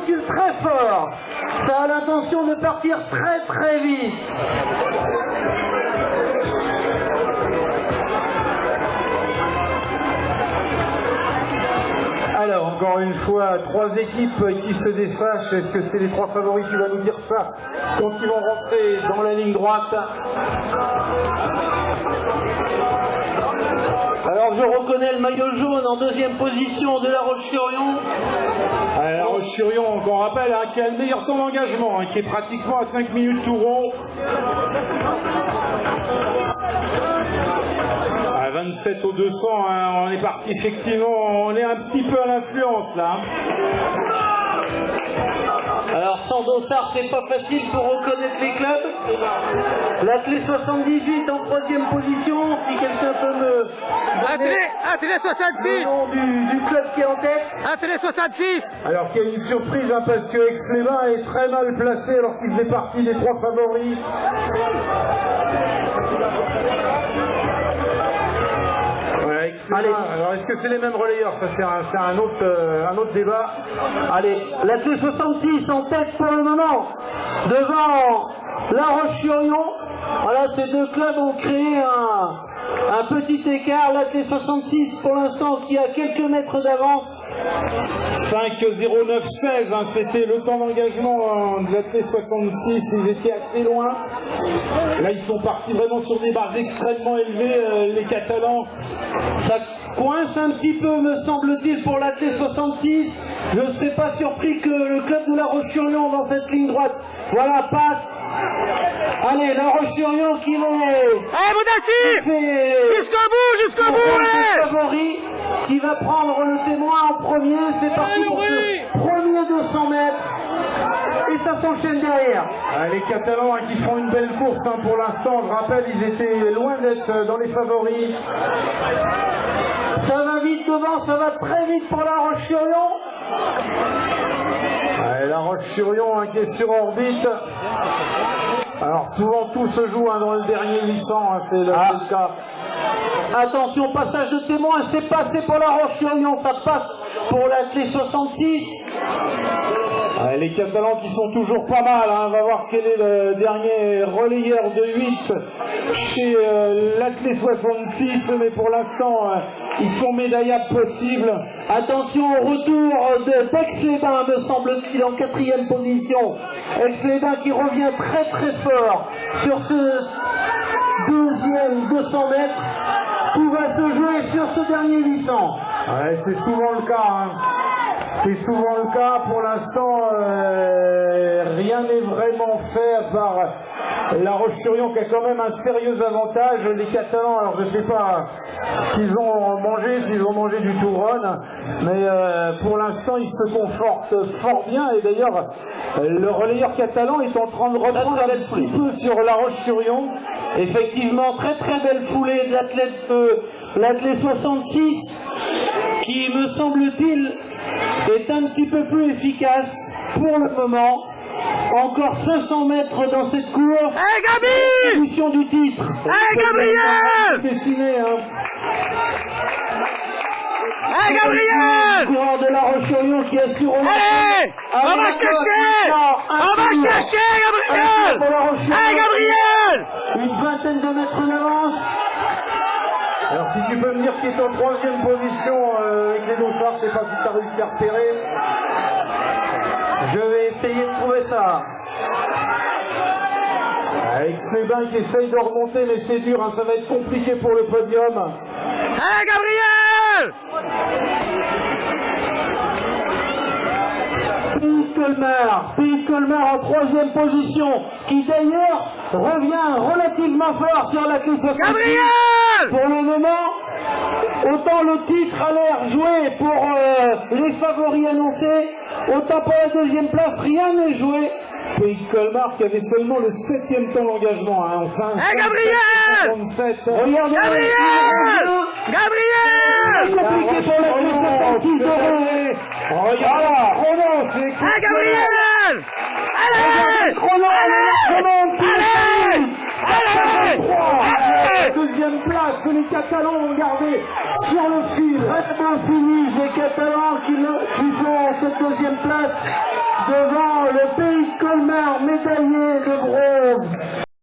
bascule très fort. Ça a l'intention de partir très très vite. Alors, encore une fois, trois équipes qui se défâchent. Est-ce que c'est les trois favoris qui vont nous dire ça quand ils vont rentrer dans la ligne droite? Alors, je reconnais le maillot jaune en deuxième position de La Roche-sur-Yon. La Roche-sur-Yon, qu'on rappelle, hein, qui a le meilleur temps d'engagement, hein, qui est pratiquement à 5 minutes tout rond. À 27 au 200, hein, on est parti effectivement, on est un petit peu à l'influence là. Alors sans dossard, c'est pas facile pour reconnaître les clubs. L'Athlé 78 en troisième position, si quelqu'un peut me donner Athlé 66. le nom du club qui est en tête. Athlé 66. Alors qu'il y a une surprise, hein, parce que Aix-les-Bains est très mal placé alors qu'il faisait partie des trois favoris. Allez. Alors est-ce que c'est les mêmes relayeurs? Ça c'est un autre débat. Allez, l'Athlé 66 en tête pour le moment, devant La Roche-sur-Yon. Voilà, ces deux clubs ont créé un petit écart. L'Athlé 66 pour l'instant qui a quelques mètres d'avance. 5-0-9-16, hein, c'était le temps d'engagement de l'Athlé 66, ils étaient assez loin. Là ils sont partis vraiment sur des barres extrêmement élevées, les Catalans. Ça coince un petit peu, me semble-t-il, pour l'Athlé 66. Je ne serais pas surpris que le club de La Roche-sur-Yon dans cette ligne droite, voilà, passe. Allez, La Roche-sur-Yon qui va... Allez, Moudassi, jusqu'au bout, favori, qui va prendre le témoin en premier. C'est parti pour ce premier 200 mètres. Et ça s'enchaîne derrière. Les Catalans, hein, qui font une belle course, hein, pour l'instant. Je rappelle, ils étaient loin d'être dans les favoris. Ça va vite devant, ça va très vite pour La Roche-sur-Yon. La Roche-sur-Yon, hein, qui est sur orbite. Alors souvent tout se joue, hein, dans le dernier 800, hein, c'est le cas. Attention, passage de témoin, c'est passé pour La Roche-sur-Yon, ça passe pour l'Athlé 66. Les Catalans qui sont toujours pas mal, hein. On va voir quel est le dernier relayeur de 8 chez l'Athlé 66, mais pour l'instant ils sont médaillables possibles. Attention au retour d'Aix-les-Bains, me semble-t-il, en quatrième position. Aix-les-Bains qui revient très très fort sur ce deuxième 200 mètres. Tout va se jouer sur ce dernier 800. Ouais, c'est souvent le cas, hein. C'est souvent le cas. Pour l'instant, rien n'est vraiment fait à part La Roche-sur-Yon qui a quand même un sérieux avantage. Les Catalans, alors je ne sais pas s'ils ont mangé du Touron, mais pour l'instant ils se confortent fort bien. Et d'ailleurs, le relayeur catalan est en train de reprendre un petit peu sur La Roche-sur-Yon. Effectivement, très très belle foulée de l'Athlé 66 qui, me semble-t-il, est un petit peu plus efficace pour le moment. Encore 500 mètres dans cette course. Hey Gabi! Distribution du titre. Hey Gabriel! Dessiné, hein. Hey Gabriel! Coureur de La Roche-sur-Yon qui assure au Allez! On va chercher Gabriel! Hey Gabriel! Une vingtaine de mètres d'avance. Alors si tu peux me dire qu'il est en troisième position avec les dossards, je sais pas si tu as réussi à repérer. Je vais essayer de trouver ça. Avec Aix-les-Bains qui essaye de remonter, mais c'est dur, hein, ça va être compliqué pour le podium. Hey Gabriel! Pays Colmar en troisième position, qui d'ailleurs revient relativement fort sur l'Athlé 66. Gabriel! Pour le moment, autant le titre a l'air joué pour les favoris annoncés, autant pour la deuxième place, rien n'est joué. Pays Colmar qui avait seulement le 7e temps d'engagement, hein, enfin. Hey Gabriel! Regardez, Gabriel! Gabriel! c'est compliqué pour l'Athlé 66 Regarde, chrono, c'est Hey Gabriel! Allez! chrono, Allez! deuxième place que les Catalans ont gardé sur le fil. Très bien fini, les Catalans qui font cette deuxième place médaillé